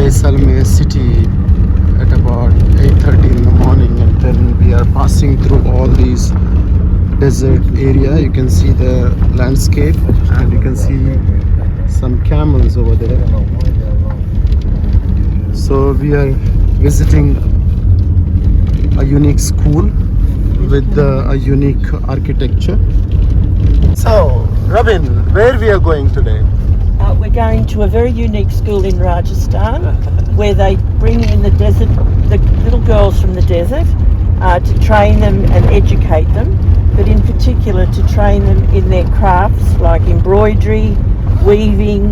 Jaisalmer city at about 8:30 in the morning, and then we are passing through all these desert area. You can see the landscape and you can see some camels over there. So we are visiting a unique school with a unique architecture. So Robin, where we are going today? We're going to a very unique school in Rajasthan where they bring in the little girls from the desert to train them and educate them, but in particular to train them in their crafts like embroidery, weaving,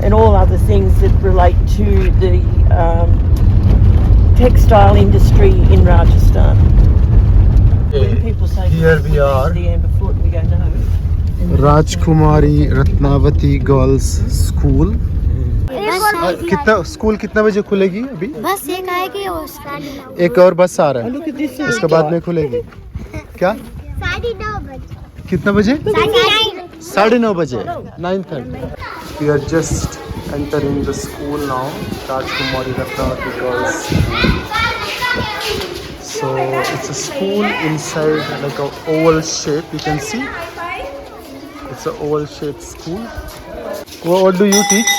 and all other things that relate to the textile industry in Rajasthan. When people say here we are, the amber foot, we go no. Rajkumari Ratnavati Girls School. School कितना बजे खुलेगी अभी? बस एक आएगी और एक और बस आ रहा है, इसके बाद में खुलेगी क्या? 9:30 बजे. कितना बजे? 9:30 बजे. 9:30. We are just entering the school now, Rajkumari Ratnavati Girls. So it's a school inside like a oval shape. You can see it's an oval shaped school. What do you teach?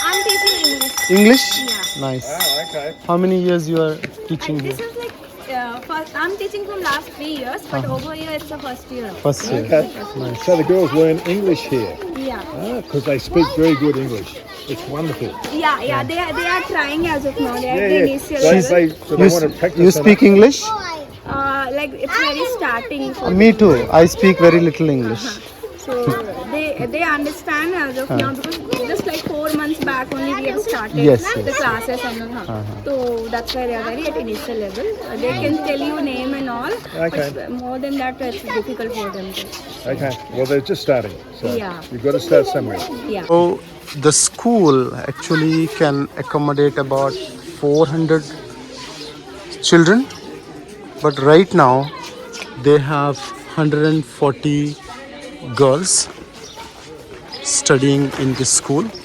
I'm teaching English. English? Yeah. Nice. Oh, okay. How many years you are teaching here? This is like first. I'm teaching from last 3 years, but over here it's the first year. First year. Okay. Nice. So the girls learn English here Yeah. because they speak very good English. It's wonderful. Yeah. They are trying as of now. They are at the initial They, level. so they want to practice. You speak English? Like it's very starting. So Me too. I speak very little English. So they understand as of now because just like 4 months back only we have started Yes, the yes. classes and all. So that's why they are very at initial level. They can tell you name and all, Okay. but more than that it's difficult for them. Okay. Well, they're just starting. So Yeah. you've got to start somewhere. Yeah. So the school actually can accommodate about 400 children, but right now they have 140 girls studying in this school.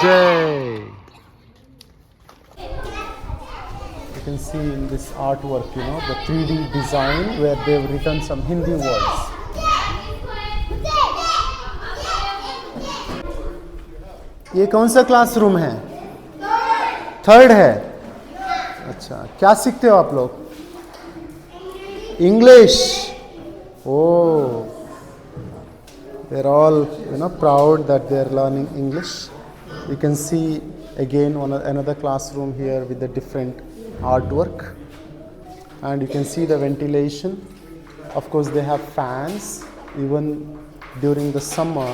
Jai. You can see in this artwork, the 3D design where they've written some Hindi words. ये कौन सा classroom है? Third है. अच्छा, क्या सीखते हो आप लोग? English. Oh, they're all proud that they're learning English. You can see again another classroom here with the different artwork, and you can see the ventilation. Of course, they have fans. Even during the summer,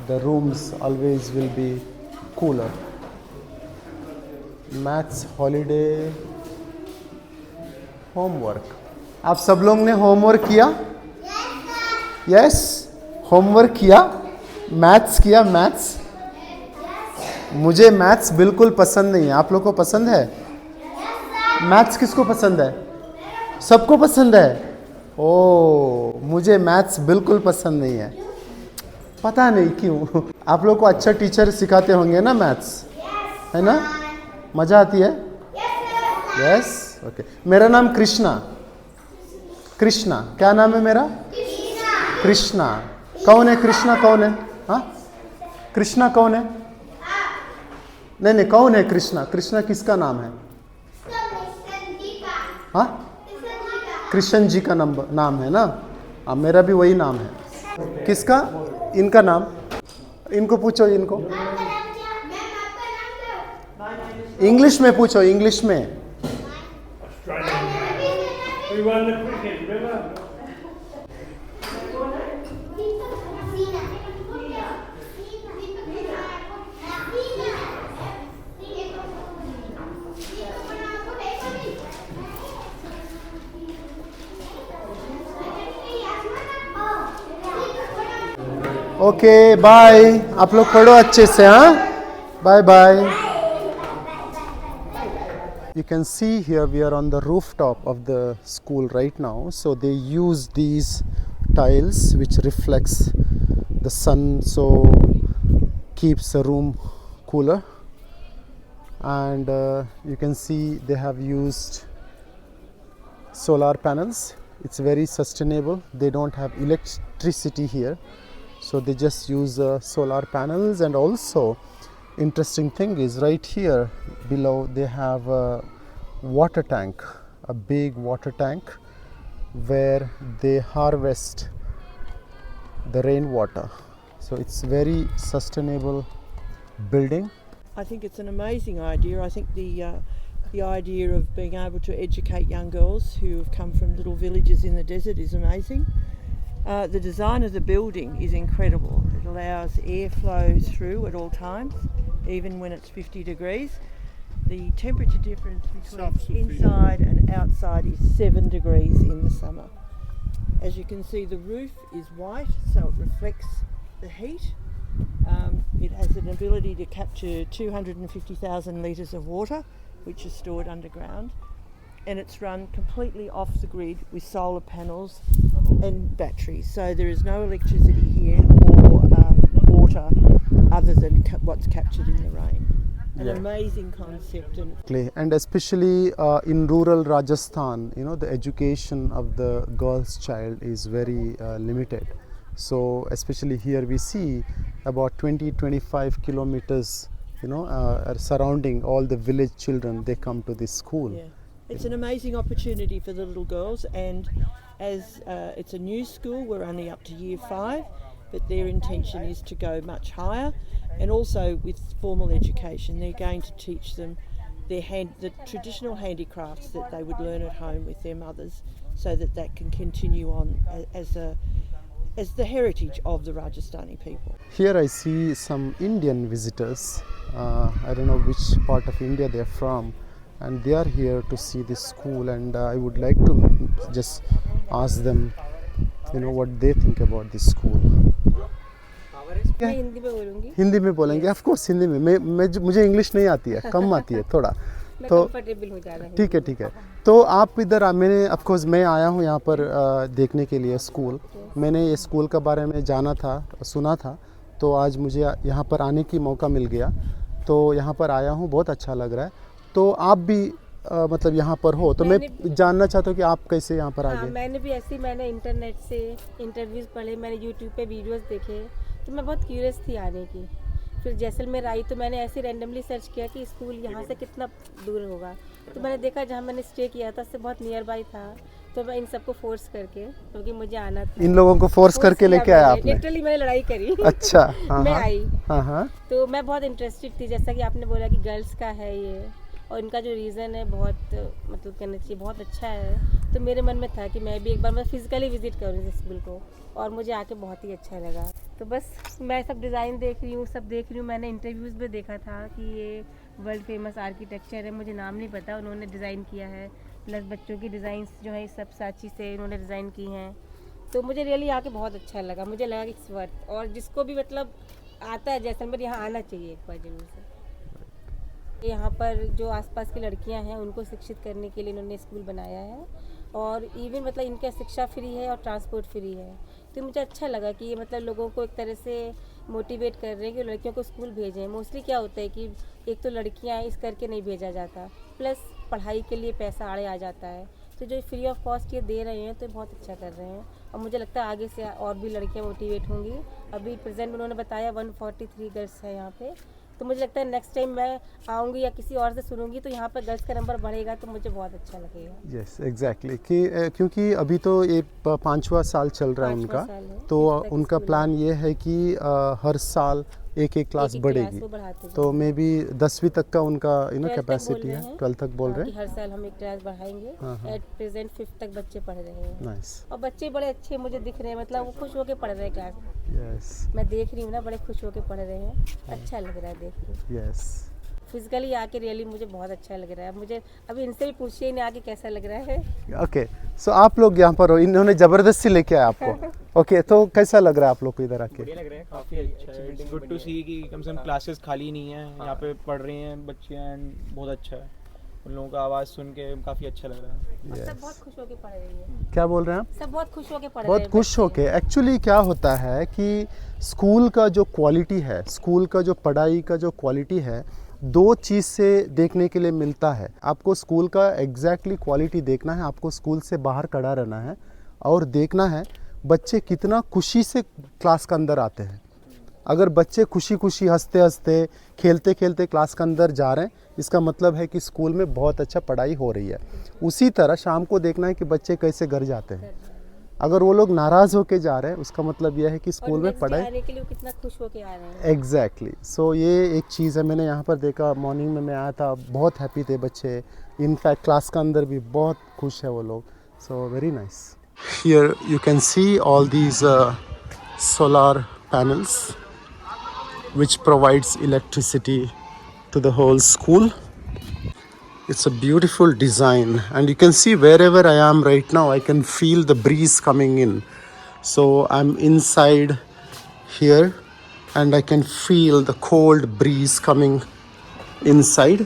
the rooms always will be cooler. Maths holiday homework. आप सब लोग ने homework किया? Yes, homework किया, maths किया. Maths, मुझे maths बिल्कुल पसंद नहीं है. आप लोग को पसंद है? मैथ्स किसको पसंद है? सबको पसंद है. ओ, मुझे मैथ्स बिल्कुल पसंद नहीं है, पता नहीं क्यों. आप लोग को अच्छा टीचर सिखाते होंगे ना मैथ्स, है ना? मज़ा आती है? Yes, okay. मेरा नाम कृष्णा. कृष्णा, क्या नाम है मेरा? कृष्णा. कौन है कृष्णा? कौन है? हाँ, कृष्णा कौन है? नहीं, कौन है कृष्णा? कृष्णा किसका नाम है? हाँ, कृष्ण जी का नाम है ना. हाँ, मेरा भी वही नाम है. किसका? इनका नाम. इनको पूछो. इनको इंग्लिश में पूछो. इंग्लिश में. Okay, bye. आप लोग पढ़ो अच्छे से. हाँ, bye bye. You can see here we are on the rooftop of the school right now. So they use these tiles which reflects the sun, so keeps the room cooler. And you can see they have used solar panels. It's very sustainable. They don't have electricity here, so they just use solar panels. And also interesting thing is right here below they have a water tank, a big water tank where they harvest the rainwater. So it's very sustainable building. I think it's an amazing idea. I think the idea of being able to educate young girls who have come from little villages in the desert is amazing. The design of the building is incredible. It allows airflow through at all times, even when it's 50 degrees. The temperature difference between inside and outside is 7 degrees in the summer. As you can see, the roof is white, so it reflects the heat. It has an ability to capture 250,000 litres of water, which is stored underground. And it's run completely off the grid with solar panels and batteries. So there is no electricity here or water other than what's captured in the rain. An amazing concept. And especially in rural Rajasthan, the education of the girl's child is very limited. So especially here we see about 20-25 kilometers surrounding all the village children. They come to this school. Yeah. It's an amazing opportunity for the little girls, and as it's a new school, we're only up to year 5, but their intention is to go much higher. And also with formal education, they're going to teach them the traditional handicrafts that they would learn at home with their mothers, so that can continue on as the heritage of the Rajasthani people. Here I see some Indian visitors. I don't know which part of India they're from, and they are here to see this school, and I would like to just ask them what they think about this school. Hindi में बोलूँगी. हिंदी में बोलेंगे, of course Hindi में. मुझे English नहीं आती है, कम आती है थोड़ा. तो ठीक है. तो आप इधर मैंने ऑफ कोर्स मैं आया हूँ यहाँ पर देखने के लिए स्कूल. मैंने ये स्कूल के बारे में जाना था, सुना था, तो आज मुझे यहाँ पर आने की मौका मिल गया. तो यहाँ पर आया हूँ, बहुत अच्छा लग रहा है। तो आप भी मतलब यहाँ पर हो, तो मैं जानना चाहता हूँ कि आप कैसे यहाँ पर आ हाँ, गए। मैंने भी ऐसे ही, मैंने इंटरनेट से इंटरव्यूज़ पढ़े, मैंने यूट्यूब पे वीडियोस देखे, तो मैं बहुत क्यूरियस थी आने की। फिर जैसलमेर आई तो मैंने ऐसे रैंडमली सर्च किया कि स्कूल यहाँ से कितना दूर होगा, तो मैंने देखा जहाँ मैंने स्टे किया था उससे बहुत नियर बाई था, तो मैं इन सबको फोर्स करके, क्योंकि मुझे आना था, इन लोगों को फोर्स करके लेके आया आपने? लिटरली मैंने लड़ाई करी। अच्छा। हाँ, मैं हाँ, आई। हाँ, हाँ। तो मैं बहुत इंटरेस्टेड थी, जैसा कि आपने बोला कि गर्ल्स का है ये, और इनका जो रीज़न है बहुत, मतलब कहना चाहिए बहुत अच्छा है। तो मेरे मन में था कि मैं भी एक बार मैं फिज़िकली विज़िट करूँ इस स्कूल को, और मुझे आके बहुत ही अच्छा लगा। तो बस मैं सब डिज़ाइन देख रही हूँ, सब देख रही हूँ। मैंने इंटरव्यूज़ में देखा था कि ये वर्ल्ड फेमस आर्किटेक्चर है, मुझे नाम नहीं पता, उन्होंने डिज़ाइन किया है, प्लस बच्चों की डिज़ाइंस जो है सब सांची से इन्होंने डिज़ाइन की हैं। तो मुझे रियली आके बहुत अच्छा लगा, मुझे लगा कि इट्स वर्थ, और जिसको भी मतलब आता है जैसलमेर यहाँ आना चाहिए एक बार जरूर से। यहाँ पर जो आसपास की लड़कियाँ हैं उनको शिक्षित करने के लिए इन्होंने स्कूल बनाया है, और इवन मतलब इनका शिक्षा फ्री है और ट्रांसपोर्ट फ्री है। तो मुझे अच्छा लगा कि ये मतलब लोगों को एक तरह से मोटिवेट कर रहे हैं कि लड़कियों को स्कूल भेजें। मोस्टली क्या होता है कि एक तो लड़कियाँ इस करके नहीं भेजा जाता, प्लस पढ़ाई के लिए पैसा आड़े आ जाता है। तो जो फ्री ऑफ कॉस्ट ये दे रहे हैं तो बहुत अच्छा कर रहे हैं, और मुझे लगता है आगे से और भी लड़कियाँ मोटिवेट होंगी। अभी प्रेजेंट उन्होंने बताया 143 गर्ल्स है यहाँ पे, तो मुझे लगता है नेक्स्ट टाइम मैं आऊँगी या किसी और से सुनूंगी तो यहाँ पर गर्ल्स का नंबर बढ़ेगा, तो मुझे बहुत अच्छा लगेगा। यस, एग्जैक्टली, कि क्योंकि अभी तो ये 5वां साल चल रहा है उनका, तो उनका प्लान ये है कि हर साल एक क्लास बढ़ेगी। तो मे बी 10वीं तक का उनका कैपेसिटी है, 12 तक बोल रहे हैं। हर साल हम एक क्लास बढ़ाएंगे। एट प्रेजेंट 5th तक बच्चे पढ़ रहे हैं। नाइस। और बच्चे बड़े अच्छे मुझे दिख रहे हैं, मतलब वो खुश होके पढ़ रहे हैं क्लास। यस, मैं देख रही हूँ ना, बड़े खुश होके पढ़ रहे हैं, अच्छा लग रहा है देख के। यस, फिजिकली आके रियली मुझे बहुत अच्छा लग रहा है। मुझे अभी इनसे भी पूछिए इन्हें आके कैसा लग रहा है। ओके, सो आप लोग यहाँ पर हो, इन्होंने ज़बरदस्ती लेके आया आपको। ओके, तो कैसा लग रहा है आप लोग को इधर आके? बढ़िया लग रहा है, काफ़ी अच्छा है। इट्स गुड टू सी कि कम से कम क्लासेस खाली नहीं है, यहाँ पे पढ़ रही हैं बच्चियाँ, एंड बहुत अच्छा है। उन लोगों का आवाज़ सुन के काफ़ी अच्छा लग रहा है। सब बहुत खुश होके पढ़ रही है। क्या बोल रहे हैं आप? सब बहुत खुश होके पढ़ रहे हैं। बहुत खुश होके। एक्चुअली क्या होता है कि स्कूल का जो क्वालिटी है, स्कूल का जो पढ़ाई का जो क्वालिटी है, दो चीज़ से देखने के लिए मिलता है। आपको स्कूल का एग्जैक्टली क्वालिटी देखना है, आपको स्कूल से बाहर खड़ा रहना है और देखना है बच्चे कितना खुशी से क्लास के अंदर आते हैं। अगर बच्चे खुशी खुशी हंसते हंसते खेलते खेलते क्लास के अंदर जा रहे हैं, इसका मतलब है कि स्कूल में बहुत अच्छा पढ़ाई हो रही है। उसी तरह शाम को देखना है कि बच्चे कैसे घर जाते हैं। अगर वो लोग नाराज़ होके जा रहे हैं, उसका मतलब यह है कि स्कूल में पढ़ाई आने के लिए कितना खुश होके आ रहे हैं। एग्जैक्टली। सो ये एक चीज़ है, मैंने यहाँ पर देखा। मॉर्निंग में मैं आया था, बहुत हैप्पी थे बच्चे, इनफैक्ट क्लास के अंदर भी बहुत खुश है वो लोग। So very nice. Here you can see all these solar panels which provides electricity to the whole school. It's a beautiful design, and you can see wherever I am right now I can feel the breeze coming in. So I'm inside here and I can feel the cold breeze coming inside.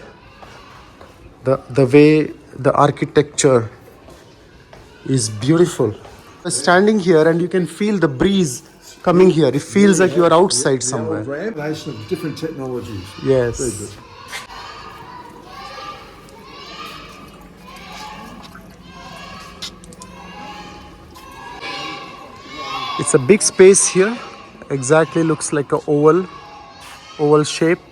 The way the architecture is beautiful. Standing here and you can feel the breeze coming here. It feels like you are outside somewhere. Combination of different technologies. Yes. Very good. It's a big space here. Exactly looks like a oval shaped.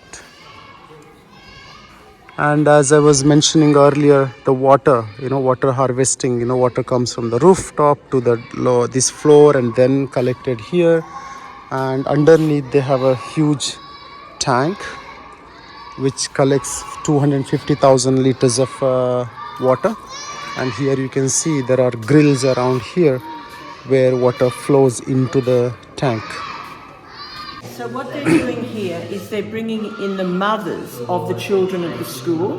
And as I was mentioning earlier, the water, water harvesting, water comes from the rooftop to this floor and then collected here. And underneath they have a huge tank which collects 250,000 liters of water. And here you can see there are grills around here where water flows into the tank. So what they're doing here is they're bringing in the mothers of the children of the school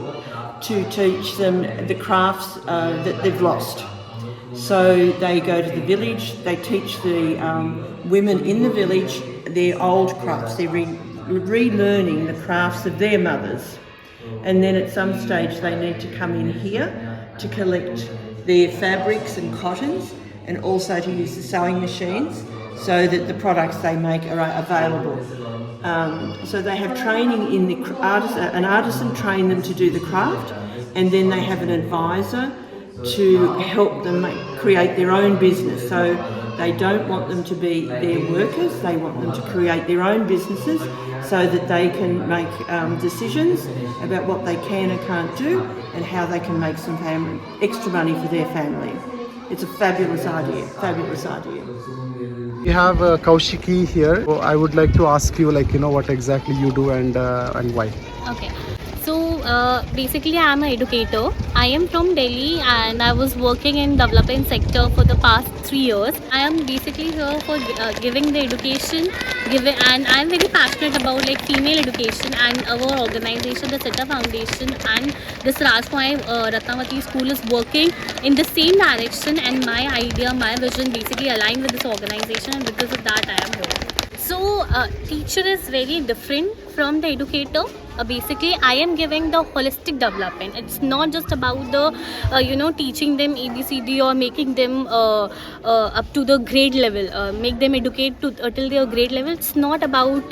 to teach them the crafts that they've lost. So they go to the village, they teach the women in the village their old crafts. They're relearning the crafts of their mothers. And then at some stage they need to come in here to collect their fabrics and cottons, and also to use the sewing machines so that the products they make are available. So they have training in the an artisan train them to do the craft, and then they have an advisor to help them create their own business. So they don't want them to be their workers, they want them to create their own businesses so that they can make decisions about what they can and can't do and how they can make some extra money for their family. It's a fabulous idea, fabulous idea. We have Kaushiki here. So I would like to ask you, what exactly you do and why. Okay. So basically I am an educator. I am from Delhi and I was working in development sector for the past 3 years. I am basically here for giving the education, and I am very passionate about female education, and our organization, the CITTA Foundation, and this Rajkumari Ratnavati School is working in the same direction, and my idea, my vision basically aligned with this organization, and because of that I am here. So teacher is very different from the educator. Basically I am giving the holistic development. It's not just about the teaching them ABCD or making them up to the grade level, make them educate till their grade level. It's not about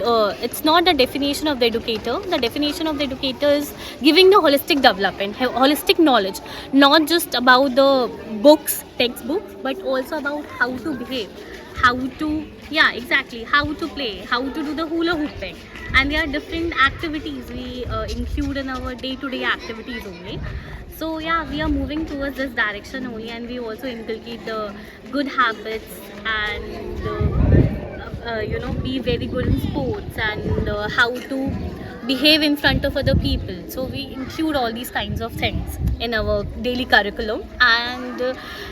it's not the definition of the educator. The definition of the educator is giving the holistic development, holistic knowledge, not just about the books, textbooks, but also about how to behave, how to how to play, how to do the hula hooping, and there are different activities we include in our day-to-day activities only. So we are moving towards this direction only, and we also inculcate the good habits and be very good in sports and how to behave in front of other people. So we include all these kinds of things in our daily curriculum, and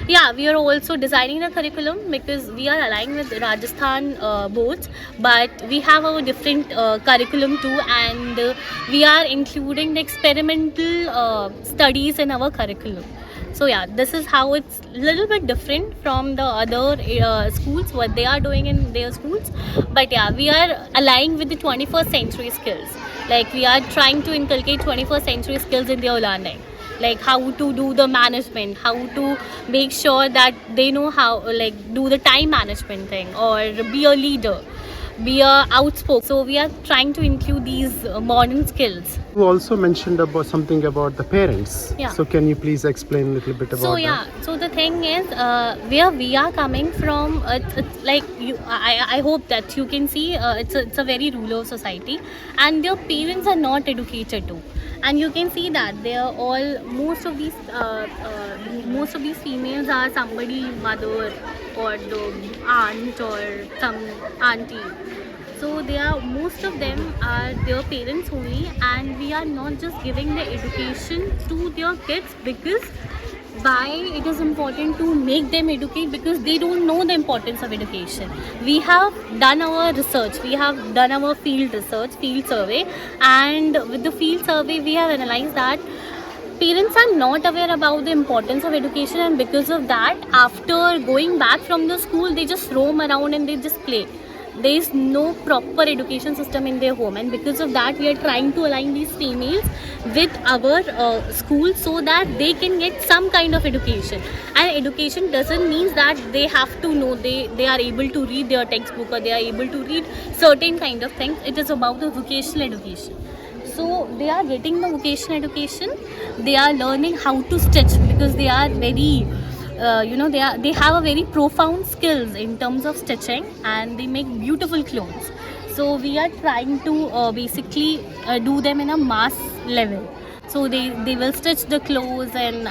we are also designing the curriculum because we are aligned with Rajasthan boards, but we have our different curriculum too, and we are including the experimental studies in our curriculum. So this is how it's a little bit different from the other schools, what they are doing in their schools. But we are aligning with the 21st century skills. We are trying to inculcate 21st century skills in their learning, like how to do the management, how to make sure that they know how do the time management thing, or be a leader, be a outspoken. So we are trying to include these modern skills. You also mentioned about something about the parents. So can you please explain a little bit about that? So the thing is, where we are coming from, it's like I hope that you can see it's a very rural society, and their parents are not educated too. And you can see that they are all, most of these females are somebody mother or the aunt or some auntie. So most of them are their parents only, and we are not just giving the education to their kids because why it is important to make them educate, because they don't know the importance of education. We have done our research, we have done our field research, field survey, and with the field survey we have analyzed that parents are not aware about the importance of education, and because of that, after going back from the school, they just roam around and they just play. There is no proper education system in their home, and because of that we are trying to align these females with our school so that they can get some kind of education. And education doesn't mean that they have to know, they are able to read their textbook or they are able to read certain kind of things. It is about the vocational education. So they are getting the vocational education, they are learning how to stitch because they are very they have a very profound skills in terms of stitching, and they make beautiful clothes. So we are trying to basically do them in a mass level. So they will stitch the clothes, and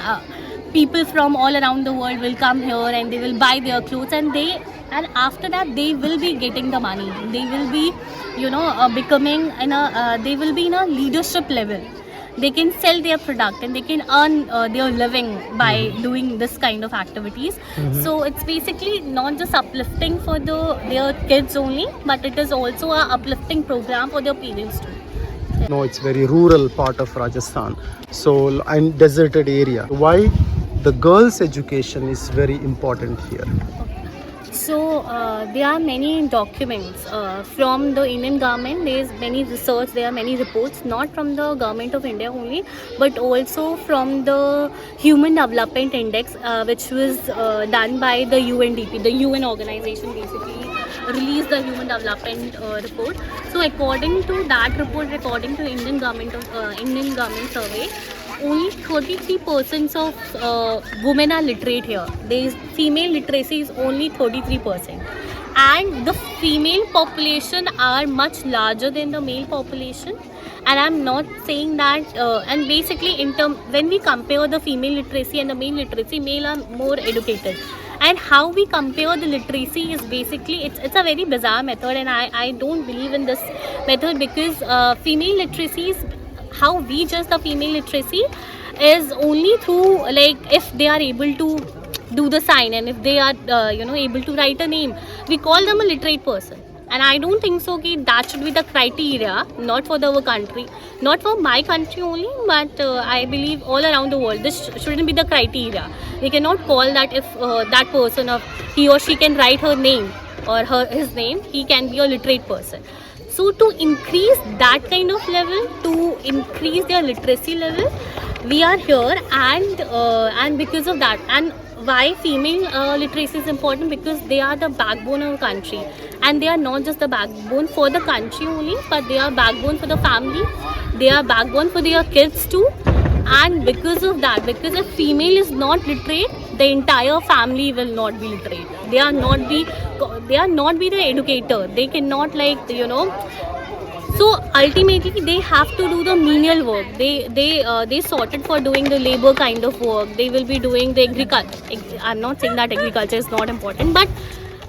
people from all around the world will come here and they will buy their clothes, and after that they will be getting the money. They will be becoming they will be in a leadership level. They can sell their product and they can earn their living by doing this kind of activities. So it's basically not just uplifting for their kids only, but it is also a uplifting program for their parents too. No, it's very rural part of Rajasthan, so and deserted area. Why the girls' education is very important here? So there are many documents from the Indian government. There is many research, there are many reports, not from the government of India only, but also from the Human Development Index, which was done by the UNDP, the UN organization basically. released the human development report. So according to that report, according to Indian government survey, only 33% of women are literate here. Female literacy is only 33%, and the female population are much larger than the male population. And I'm not saying that. And basically, when we compare the female literacy and the male literacy, male are more educated. And how we compare the literacy is basically it's a very bizarre method, and I don't believe in this method, because female literacy is, how we judge the female literacy is only through, like, if they are able to do the sign, and if they are able to write a name, we call them a literate person. And I don't think so that should be the criteria, not for our country, not for my country only, but I believe all around the world this shouldn't be the criteria. We cannot call that if that person, of he or she can write her name or his name, he can be a literate person. So to increase that kind of level, to increase their literacy level, we are here, and because of that, and why female literacy is important, because they are the backbone of the country, and they are not just the backbone for the country only, but they are backbone for the family, they are backbone for their kids too. And because of that, because if female is not literate, the entire family will not be literate. They are not be the educator. They cannot, so ultimately they have to do the menial work. They sorted for doing the labor kind of work. They will be doing the agriculture. I'm not saying that agriculture is not important, but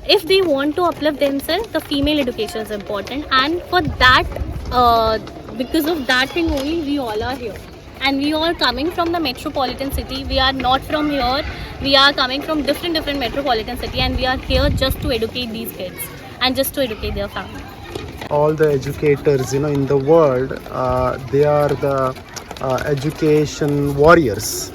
if they want to uplift themselves, the female education is important. And for that, because of that thing only, we all are here. And we are coming from the metropolitan city. We are not from here. We are coming from different metropolitan city, and we are here just to educate these kids and just to educate their family. All the educators, in the world, they are the education warriors.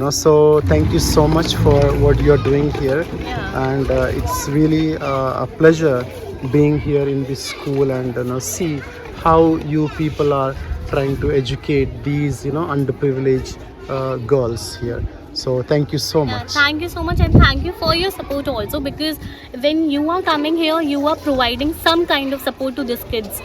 So thank you so much for what you're doing here. And it's really a pleasure being here in this school, and see how you people are trying to educate these underprivileged girls here. So thank you so much. Thank you so much, and thank you for your support also, because when you are coming here, you are providing some kind of support to these kids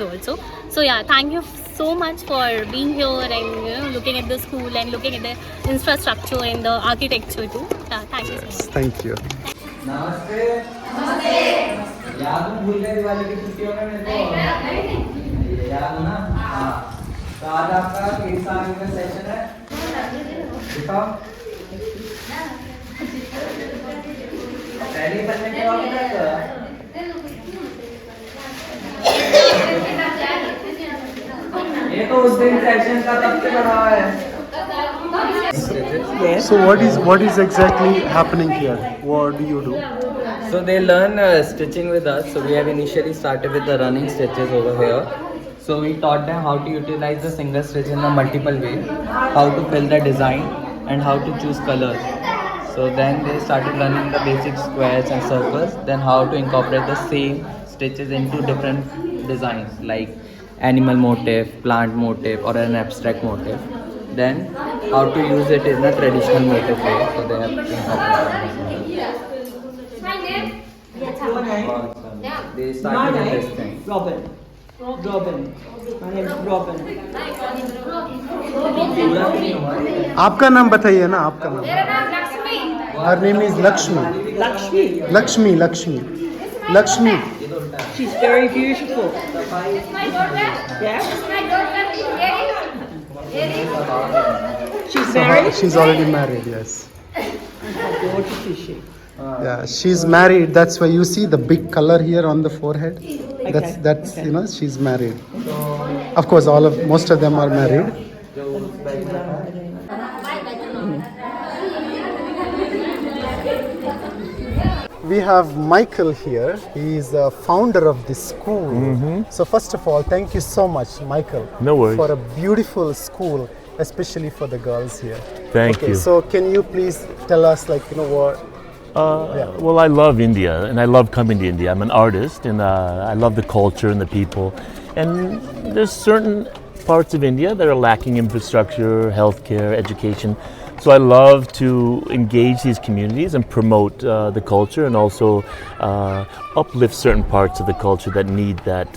also. So thank you so much for being here and looking at the school and looking at the infrastructure and the architecture too. Thank you so much. Thank you. नमस्ते नमस्ते याद हूँ भूल गए दिवाली की छुट्टियों में मेरे को याद हो ना हाँ तो आज आपका केस आगे का सेशन है दिखाओ पहले पढ़ने के बाद ये तो उस दिन सेशन का तब से पढ़ा हुआ है. Yes. So what is exactly happening here? What do you do? So they learn stitching with us. So we have initially started with the running stitches over here. So we taught them how to utilize the single stitch in a multiple way, how to fill the design, and how to choose colors. So then they started learning the basic squares and circles, then how to incorporate the same stitches into different designs like animal motif, plant motif, or an abstract motif. Then how to use it in a traditional motif way. So they have to incorporate that. They started with this thing. Robin. My name is Robin. आपका नाम बताइए ना आपका नाम. Her name is Lakshmi. Lakshmi. She's very beautiful. Yeah. She's married. She's already married. Yes. How gorgeous is she? Yeah, she's married. That's why you see the big color here on the forehead. That's Okay. She's married. Of course, most of them are married. We have Michael here. He is the founder of this school. So first of all, thank you so much, Michael. No worries. For a beautiful school, especially for the girls here. Thank you. So can you please tell us, what? Well, I love India, and I love coming to India. I'm an artist, and I love the culture and the people. And there's certain parts of India that are lacking infrastructure, healthcare, education. So I love to engage these communities and promote the culture, and also uplift certain parts of the culture that need that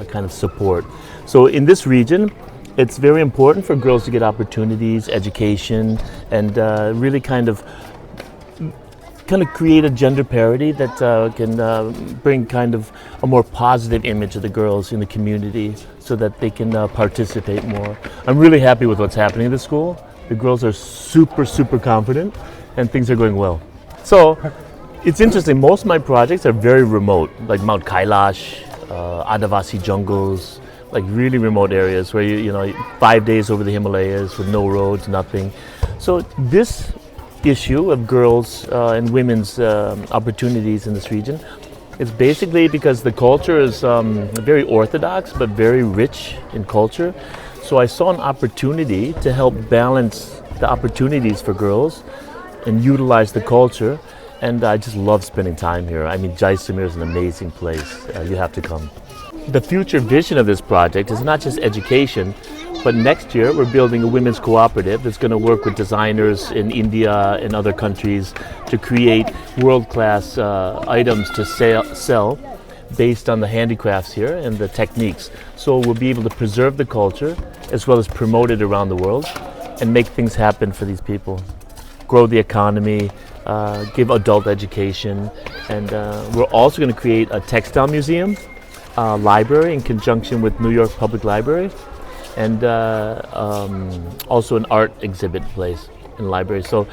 kind of support. So in this region, it's very important for girls to get opportunities, education, and really kind of create a gender parity that can bring kind of a more positive image of the girls in the community, so that they can participate more. I'm really happy with what's happening at the school. The girls are super confident, and things are going well. So it's interesting, most of my projects are very remote, like Mount Kailash, Adivasi jungles, like really remote areas where you know 5 days over the Himalayas with no roads, nothing. So this issue of girls and women's opportunities in this region, it's basically because the culture is very orthodox but very rich in culture. So I saw an opportunity to help balance the opportunities for girls and utilize the culture, and I just love spending time here. I mean, Jaisalmer is an amazing place. You have to come. The future vision of this project is not just education, but next year we're building a women's cooperative that's going to work with designers in India and other countries to create world-class items to sell based on the handicrafts here and the techniques. So we'll be able to preserve the culture as well as promote it around the world and make things happen for these people. Grow the economy, give adult education, and we're also going to create a textile museum, library in conjunction with New York Public Library, and also an art exhibit place in the library. So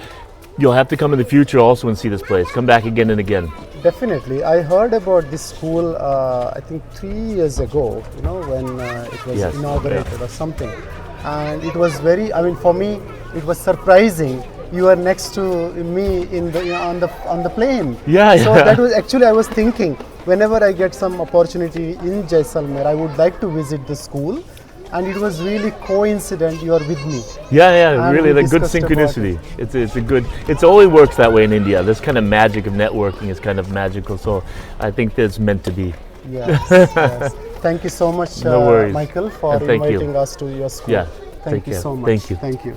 you'll have to come in the future also and see this place. Come back again and again. Definitely. I heard about this school, I think 3 years ago, you know, when it was inaugurated or something. And it was very, I mean, for me, it was surprising. You are next to me on the plane. So that was actually, I was thinking, whenever I get some opportunity in Jaisalmer, I would like to visit the school. And it was really coincident you are with me. Really, the good synchronicity. It always works that way in India. This kind of magic of networking is kind of magical. So I think that's meant to be. Yes. Thank you so much, No worries. Michael, for inviting us to your school. Thank you so much. Thank you. Thank you.